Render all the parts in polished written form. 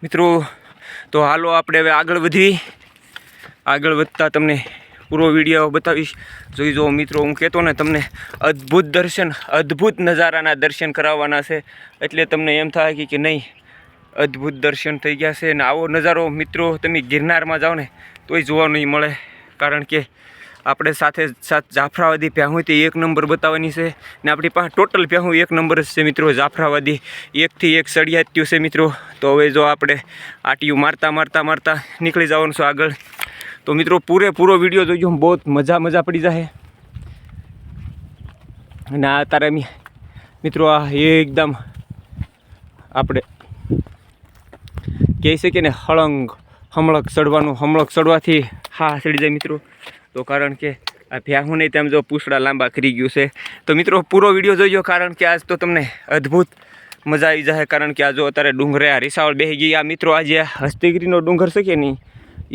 મિત્રો તો હાલો આપણે હવે આગળ વધતા તમને પૂરો વિડીયો બતાવીશ. જોઈ જો મિત્રો, હું કહેતો ને તમને અદ્ભુત નજારાના દર્શન કરાવવાના છે, એટલે તમને એમ થાય કે નહીં અદ્ભુત દર્શન થઈ ગયા છે. અને આવો નજારો મિત્રો તમે ગિરનારમાં જાઓ ને તોય જોવા નહીં મળે, કારણ કે આપણે સાથે જાફરાવાદી પ્યાહુંથી 1 નંબર બતાવવાની છે ને આપણી પાસે ટોટલ પ્યાહું 1 નંબર જ છે મિત્રો. જાફરાવાદી 1 થી 1 સળિયાત્યું છે મિત્રો. તો હવે જો આપણે આટીયું મારતા નીકળી જવાનું છે આગળ. તો મિત્રો પૂરેપૂરો વિડીયો જોઈજો, બહુ મજા પડી જાય. અને આ તારે મિત્રો આ એકદમ આપણે કહે છે કે ને હમળક ચડવાથી હા ચડી જાય મિત્રો. તો કારણ કે આ ભ્યાહું નહીં તેમ જો પૂછડા લાંબા કરી ગયું છે. તો મિત્રો પૂરો વિડીયો જોઈજો, કારણ કે આજ તો તમને અદ્ભુત મજા આવી જાય. કારણ કે આ જો અત્યારે ડુંગરે આ રીસાવળ બેસી ગઈ. આ મિત્રો આજે હસ્તગીરીનો ડુંગર છે કે નહીં,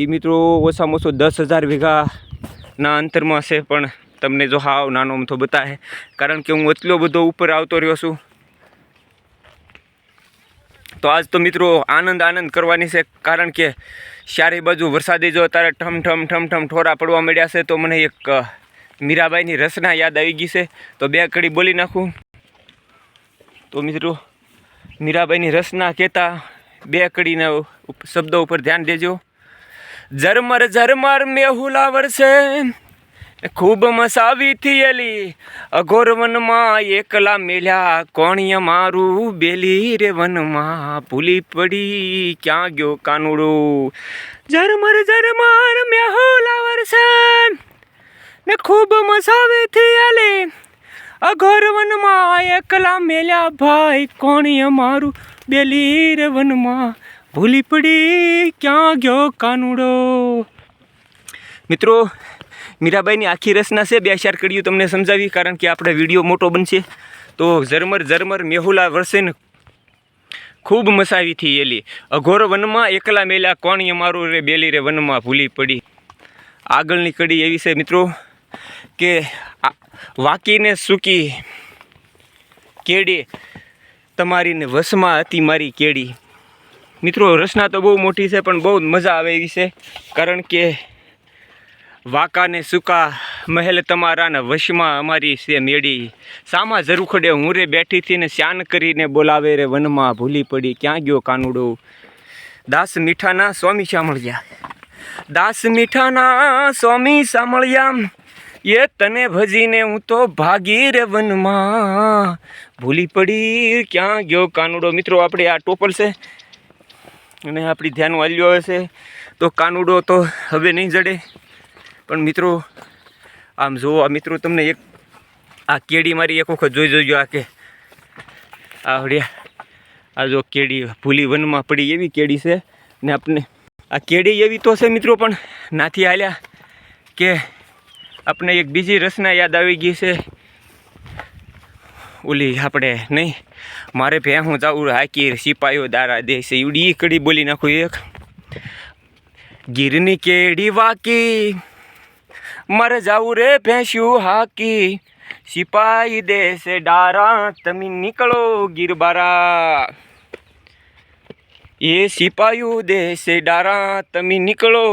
એ મિત્રો ઓછામાં ઓછો 10,000 વીઘાના અંતરમાં છે, પણ તમને જો હાવ નાનો અમથો બતાવે, કારણ કે હું એટલો બધો ઉપર આવતો રહ્યો છું. તો આજ તો મિત્રો આનંદ કરવાની છે, કારણ કે ચારે બાજુ વરસાદી જો અત્યારે ઠમ ઠોરા પડવા મળ્યા છે. તો મને એક મીરાબાઈની રચના યાદ આવી ગઈ છે, તો 2 કડી બોલી નાખું. તો મિત્રો મીરાબાઈની રચના કહેતા 2 કડીના શબ્દો ઉપર ધ્યાન દેજો. ઝરમર મેહુલા વરસે ખૂબ મસાવી થયેલી, અઘોર વનમાં એકલા મેલ્યા કોણિયા મારું બેલી રે વનમાં, ભૂલી પડી ક્યાં ગયો કાનુડો. ઝરમર મેહુલા વરસે ને ખૂબ મસાવી થયેલી, અઘોર વનમાં એકલા મેલ્યા ભાઈ કોણિયા મારું બેલી રે વનમાં, ભૂલી પડી ક્યાં ગયો કાનુડો. મિત્રો મીરાબાઈની આખી રચના છે, 2-4 કડીઓ તમને સમજાવી, કારણ કે આપણે વિડીયો મોટો બનશે. તો ઝરમર મેહુલા વરસે ખૂબ મસાવી થયેલી, અઘોર વનમાં એકલા મેલ્યા કોણિયા મારું રે બેલી રે વનમાં, ભૂલી પડી. આગળની કડી એવી છે મિત્રો કે વાકીને સૂકી કેડી, તમારી ને વશમાં હતી મારી કેડી. મિત્રો રચના તો બહુ મોટી છે, પણ બહુ મજા આવે એવી છે, કારણ કે વાકાને સૂકા મહેલ તમારાના વશમાં અમારી છે મેળી, સામા ઝરૂખડે હું રે બેઠી હતી ને શ્યાન કરીને બોલાવે રે વનમાં, ભૂલી પડી ક્યાં ગયો કાનુડો. દાસ મીઠાના સ્વામી સાંભળ્યા, એ તને ભજીને હું તો ભાગી રે વનમાં, ભૂલી પડી ક્યાં ગયો કાનુડો. મિત્રો આપણે આ ટોપલ છે અને આપણી ધ્યાન વાલ્યો આવે છે, તો કાનુડો તો હવે નહીં જડે. પણ મિત્રો આમ જુઓ મિત્રો, તમને એક આ કેડી મારી એક વખત જોઈજો. આ કે આ જો કેડી ભૂલી વનમાં પડી એવી કેડી છે ને આપણે આ કેડી એવી તો છે મિત્રો, પણ નાથી હાલ્યા કે આપણે એક બીજી રચના યાદ આવી ગઈ છે. ઓલી આપણે નહીં મારે ભેહું જાવું હાકી સિપાહીઓ દારા દે છે, એવડી કડી બોલી નાખું એક. ગીરની કેડી વાકી મારે જાવું રે ભેંસ્યું હાકી, સિપાહી દેશે ડારા તમે નીકળો ગીરબારા. એ સિપાહીઓ દેશે ડારા તમે નીકળો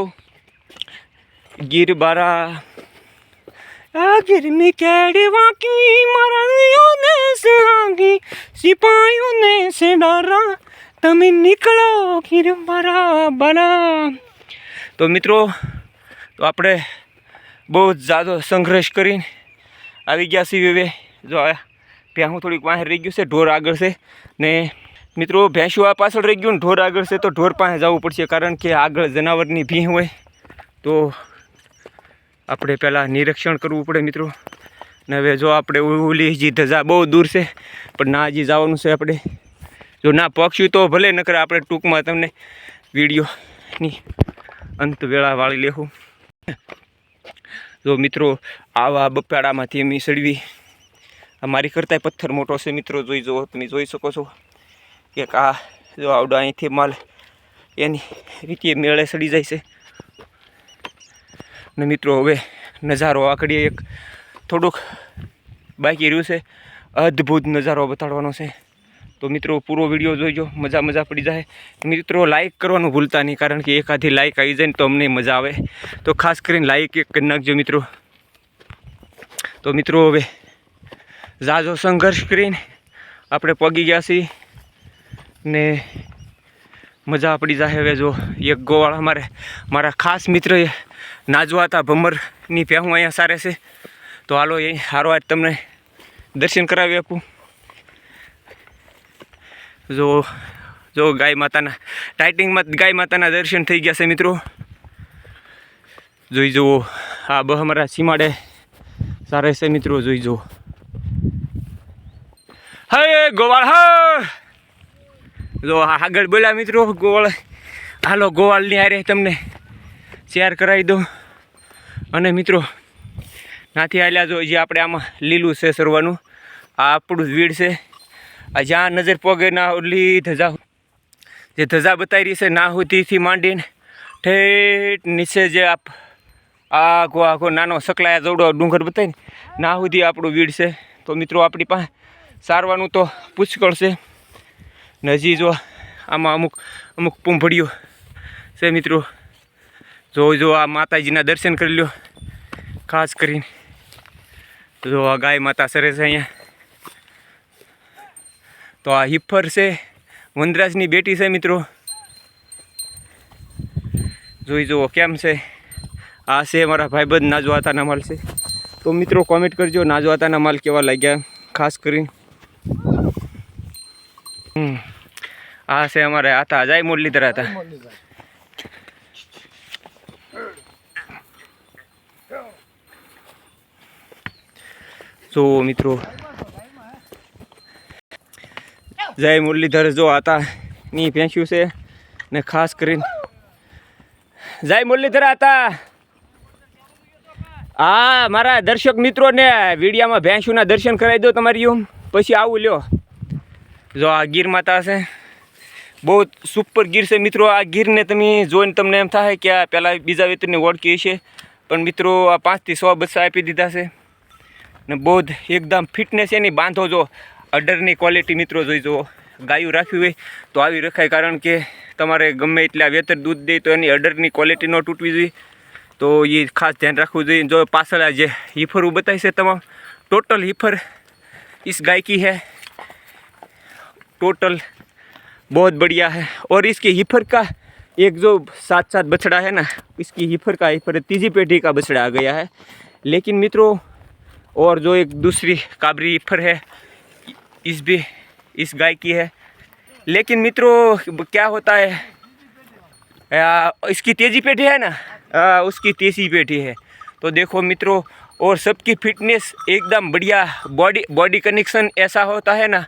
ગીરબારા. આ ગીરની કેડી વાકી મારા દેશે હાકી, સિપાહીઓ દેશે ડારા તમે નીકળો ગીરબારા. તો મિત્રો તો આપણે બહુ જાજો સંઘર્ષ કરીને આવી ગયા છીએ. હવે જો ભેંસું થોડીક પાસે રહી ગયું છે, ઢોર આગળ છે ને મિત્રો ભેંસું આ પાછળ રહી ગયું ને ઢોર આગળ છે, તો ઢોર પાસે જવું પડશે, કારણ કે આગળ જનાવરની ભીં હોય તો આપણે પહેલાં નિરીક્ષણ કરવું પડે મિત્રો. ને હવે જો આપણે ઓલી હજી ધજા બહુ દૂર છે, પણ ના હજી જવાનું છે આપણે. જો ના પક્ષી તો ભલે નકર આપણે ટૂંકમાં તમને વિડીયોની અંત વેળા વાળી લેવું. જો મિત્રો આવા બપાડામાંથી એમ સળવી મારી કરતાંય પથ્થર મોટો છે મિત્રો. તમે જોઈ શકો છો કે આ જો આવડો અહીંથી માલ એની રીતે મેળે સડી જાય છે. ને મિત્રો હવે નજારો આકડીએ એક થોડુંક બાકી રહ્યું છે, અદ્ભુત નજારો બતાડવાનો છે. તો મિત્રો પૂરો વિડીયો જોઈજો, મજા પડી જાય. મિત્રો લાઇક કરવાનું ભૂલતા નહીં, કારણ કે એકાદી લાઇક આવી જાય ને તો અમને મજા આવે. તો ખાસ કરીને લાઇક એક કરી નાખજો મિત્રો. તો મિત્રો હવે ઝાઝો સંઘર્ષ કરીને આપણે પગી ગયા છીએ ને મજા પડી જાય. હવે જો એક ગોવાળ મારા ખાસ મિત્ર નાજવા હતા ભમરની પહેવું અહીંયા સારે છે. તો હાલો એ હારો આજ તમને દર્શન કરાવી આપું. જો ગાય માતાના ટાઇટિંગમાં ગાય માતાના દર્શન થઈ ગયા છે મિત્રો. જોઈ જુઓ આ અમારા સીમાડે સારે છે મિત્રો. જોઈ જુઓ હે ગોવાળ હા. જો આગળ બોલ્યા મિત્રો ગોવાળ. હાલો ગોવાળની હારે તમને શેર કરાવી દઉં. અને મિત્રો નાથી હાલ્યા જો જે આપણે આમાં લીલું છે સરવાનું, આ આપણું જ વીડ છે. આ જ્યાં નજર પોગે ના ઓલી ધજા જે ધજા બતાવી રહી છે નાહુતીથી માંડીને ઠેઠ નીચે જે આખો નાનો સકલાયા જવડો ડુંગર બતાવીને નાહુતી આપણું વીડ છે. તો મિત્રો આપણી પાસે સારવાનું તો પુષ્કળ છે ને. હજી જો આમાં અમુક પૂંભળીઓ છે મિત્રો. જો આ માતાજીના દર્શન કરી લ્યો. ખાસ કરીને જો આ ગાય માતા સરે છે અહીંયા. તો આ હિફર છે, વનરાજની બેટી છે મિત્રો. જોઈ જુઓ કેમ છે. આ છે મારા ભાઈબંધ નાજવાતાના માલ છે. તો મિત્રો કોમેન્ટ કરજો નાજવાતાના માલ કેવા લાગ્યા ખાસ કરીને. આ છે અમારે આતા જય મુરલીધર હતા. જો મિત્રો જય મુરલીધર જો આતા ની ભેંસ્યું છે ને. ખાસ કરીને જય મુરલીધર આતા. હા મારા દર્શક મિત્રોને વિડીયામાં ભેંસુના દર્શન કરાવી દો તમારી પછી આવું લ્યો. જો આ ગીર માતા છે, બહુ સુપર ગીર છે મિત્રો. આ ગીરને તમે જોઈને તમને એમ થાય કે આ પહેલાં બીજા વેતરની ઓળખી છે, પણ મિત્રો આ 5 થી 100 બચ્ચા આપી દીધા છે ને. બહુ જ એકદમ ફિટનેસ એની બાંધો. જો અડરની ક્વોલિટી મિત્રો જોઈ જુઓ. ગાયું રાખ્યું હોય તો આવી રખાય, કારણ કે તમારે ગમે એટલા વેતર દૂધ દે તો એની અડરની ક્વોલિટી ન તૂટવી જોઈએ. તો એ ખાસ ધ્યાન રાખવું જોઈએ. જો પાછળ જે હિફર બતાવી છે તમામ टोटल हिफर इस गाय की है, टोटल बहुत बढ़िया है। और इसके हिफर का एक जो 7 बछड़ा है ना, इसकी हिफर तीसरी पेटी का बछड़ा आ गया है। लेकिन मित्रों और जो एक दूसरी काबरी हिफर है इस गाय की है। लेकिन मित्रों क्या होता है, इसकी तेजी पेटी है ना, उसकी तेजी पेटी है। तो देखो मित्रों, और सबकी फिटनेस एकदम बढ़िया, बॉडी कनेक्शन ऐसा होता है ना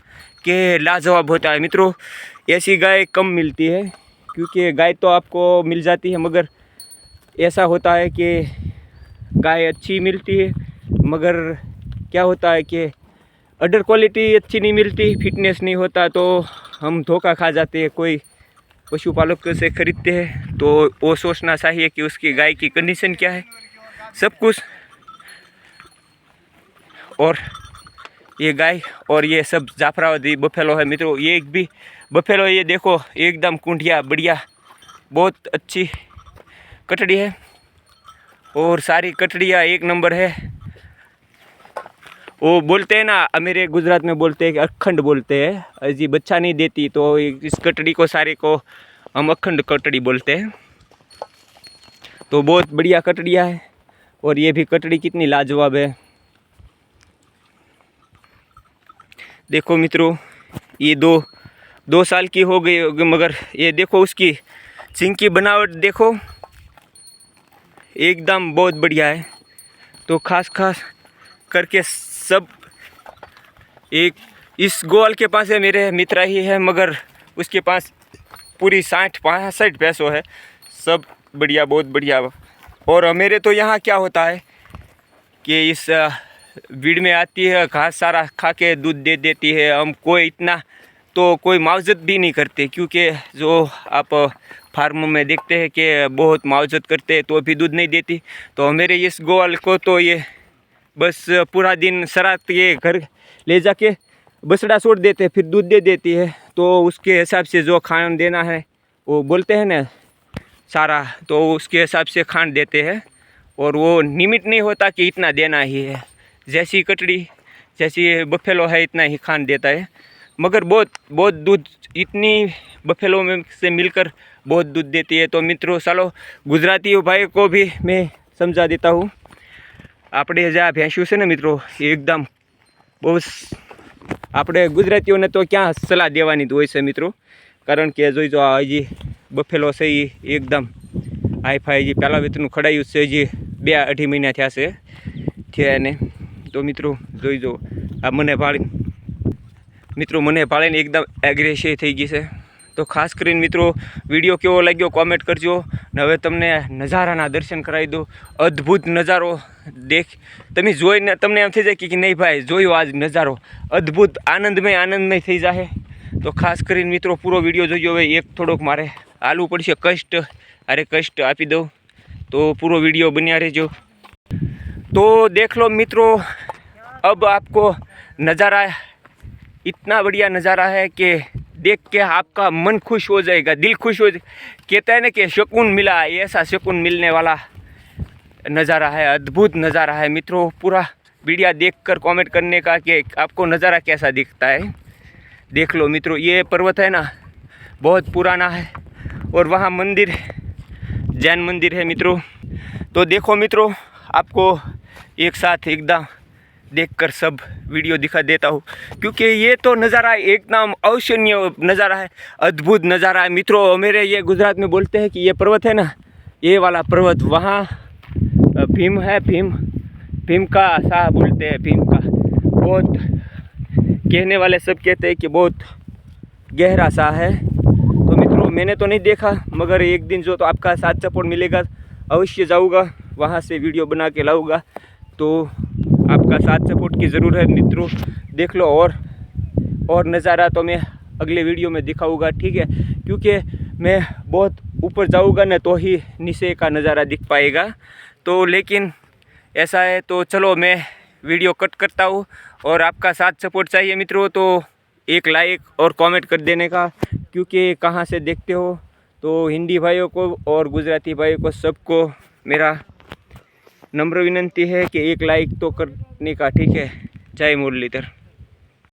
कि लाजवाब होता है। मित्रों ऐसी गाय कम मिलती है, क्योंकि गाय तो आपको मिल जाती है, मगर ऐसा होता है कि गाय अच्छी मिलती है मगर क्या होता है कि अडर क्वालिटी अच्छी नहीं मिलती, फिटनेस नहीं होता, तो हम धोखा खा जाते हैं। कोई पशुपालक से ख़रीदते हैं तो वो सोचना चाहिए कि उसकी गाय की कंडीशन क्या है, सब कुछ। और ये गाय और ये सब जाफराबादी बफेलो है मित्रों। ये एक भी बफेलो, ये देखो एकदम कुंठिया बढ़िया, बहुत अच्छी कटड़ी है और सारी कटड़ियाँ एक नंबर है। वो बोलते हैं ना, मेरे गुजरात में बोलते हैं कि अखंड बोलते हैं, अजी बच्चा नहीं देती, तो इस कटड़ी को सारे को हम अखंड कटड़ी बोलते हैं। तो बहुत बढ़िया कटड़ियाँ है। और ये भी कटड़ी कितनी लाजवाब है, देखो मित्रों। ये दो साल की हो गई होगी, मगर ये देखो उसकी सिंग की बनावट देखो, एकदम बहुत बढ़िया है। तो खास करके सब एक इस गोवाल के पास है, मेरे मित्र ही है, मगर उसके पास पूरी 60-65 भैंसों है, सब बढ़िया, बहुत बढ़िया। और मेरे तो यहाँ क्या होता है कि इस भीड़ में आती है, घास सारा खा के दूध दे देती है। हम कोई इतना तो कोई मुआवजत भी नहीं करते, क्योंकि जो आप फार्म में देखते हैं कि बहुत मुआवजत करते हैं तो भी दूध नहीं देती। तो मेरे इस गोवाल को तो ये बस पूरा दिन सरात ये घर ले जाके बछड़ा छोड़ देते हैं, फिर दूध दे देती है, तो उसके हिसाब से जो खाना देना है वो बोलते हैं ना सारा, तो उसके हिसाब से खान देते हैं। और वो निमिट नहीं होता कि इतना देना ही है, जैसी कटड़ी जैसी बफेलो है इतना ही खान देता है, मगर बहुत दूध इतनी बफेलो में से मिलकर बहुत दूध देती है। तो मित्रों चलो गुजराती भाई को भी मैं समझा देता हूँ। આપણે જે આ ભેંસું છે ને મિત્રો એકદમ બહુ આપણે ગુજરાતીઓને તો ક્યાં સલાહ દેવાની જ હોય છે મિત્રો, કારણ કે જોઈજો આ હજી બફેલો છે એ એકદમ હાઈફાઈ હજી પહેલાં વેતનું ખડાયું છે, હજી 2-2.5 મહિના થયા એને। તો મિત્રો જોઈજો આ મને ભાળીને એકદમ એગ્રેસિવ થઈ ગઈ છે। તો ખાસ કરીને મિત્રો વિડીયો કેવો લાગ્યો કોમેન્ટ કરજો ને હવે તમને નજારાના દર્શન કરાવી દો। અદ્ભુત નજારો તમે જોઈને તમને એમ થઈ જાય કે નહીં ભાઈ જોયો આજ નજારો અદ્ભુત આનંદમય થઈ જાય। તો ખાસ કરીને મિત્રો પૂરો વિડીયો જોજો। હવે એક થોડોક મારે હાલવું પડશે, કષ્ટ આપી દઉં, તો પૂરો વિડીયો બન્યા રહેજો। तो देख लो मित्रों, अब आपको नज़ारा इतना बढ़िया नज़ारा है कि देख के आपका मन खुश हो जाएगा, दिल खुश हो कहते हैं ना कि सुकून मिला, ऐसा सुकून मिलने वाला नज़ारा है, अद्भुत नज़ारा है मित्रों। पूरा वीडियो देखकर कमेंट करने का कि आपको नज़ारा कैसा दिखता है। देख लो मित्रों, ये पर्वत है ना बहुत पुराना है और वहाँ मंदिर जैन मंदिर है मित्रों। तो देखो मित्रों, आपको एक साथ एकदम देखकर सब वीडियो दिखा देता हूँ, क्योंकि ये तो नज़ारा एकदम अविश्वसनीय नज़ारा है, अद्भुत नज़ारा है मित्रों। मेरे ये गुजरात में बोलते हैं कि ये पर्वत है ना, ये वाला पर्वत वहाँ भीम है, भीम का सा बोलते हैं, भीम का बहुत कहने वाले सब कहते हैं कि बहुत गहरा सा है। तो मित्रों मैंने तो नहीं देखा, मगर एक दिन जो तो आपका साथ सपोर्ट मिलेगा अवश्य जाऊँगा, वहाँ से वीडियो बना के लाऊँगा। तो आपका साथ सपोर्ट की ज़रूर है मित्रों। देख लो और नज़ारा तो मैं अगले वीडियो में दिखाऊँगा, ठीक है, क्योंकि मैं बहुत ऊपर जाऊँगा ना तो ही नीचे का नज़ारा दिख पाएगा। तो लेकिन ऐसा है, तो चलो मैं वीडियो कट करता हूँ और आपका साथ सपोर्ट चाहिए मित्रों, तो एक लाइक और कमेंट कर देने का, क्योंकि कहाँ से देखते हो। तो हिंदी भाइयों को और गुजराती भाइयों को सबको मेरा नम्र विनंती है कि एक लाइक तो करने का, ठीक है। जय मुरलीधर।